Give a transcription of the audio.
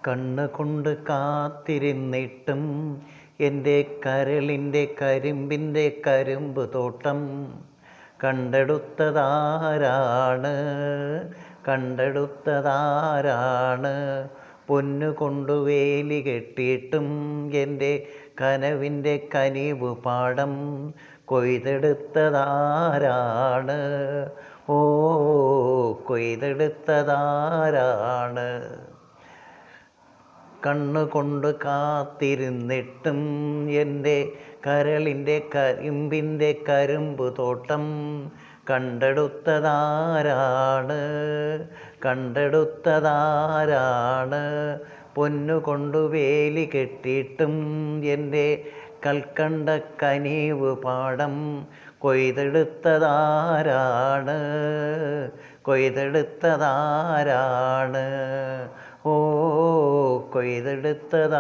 കണ്ണുകൊണ്ട് കാത്തിരുന്നിട്ടും എൻ്റെ കരളിൻ്റെ കരിമ്പിൻ്റെ കരിമ്പ് തോട്ടം കണ്ടെടുത്തതാരാണ് കണ്ടെടുത്തതാരാണ് പൊന്നുകൊണ്ടു വേലി കെട്ടിയിട്ടും എൻ്റെ കനവിൻ്റെ കനിവ് പാടം കൊയ്തെടുത്തതാരാണ് ഓ കൊയ്തെടുത്തതാരാണ് കണ്ണുകൊണ്ട് കാത്തിരുന്നിട്ടും എൻ്റെ കരളിൻ്റെ കരിമ്പിൻ്റെ കരിമ്പ് തോട്ടം കണ്ടെടുത്തതാരാണ് കണ്ടെടുത്തതാരാണ് പൊന്നുകൊണ്ടു വേലി കെട്ടിയിട്ടും എൻ്റെ കൽക്കണ്ട കനിവ് പാടം കൊയ്തെടുത്തതാരാണ് കൊയ്തെടുത്തതാരാണ് ഓ കൊയ്തെടുത്തതാരാണ്.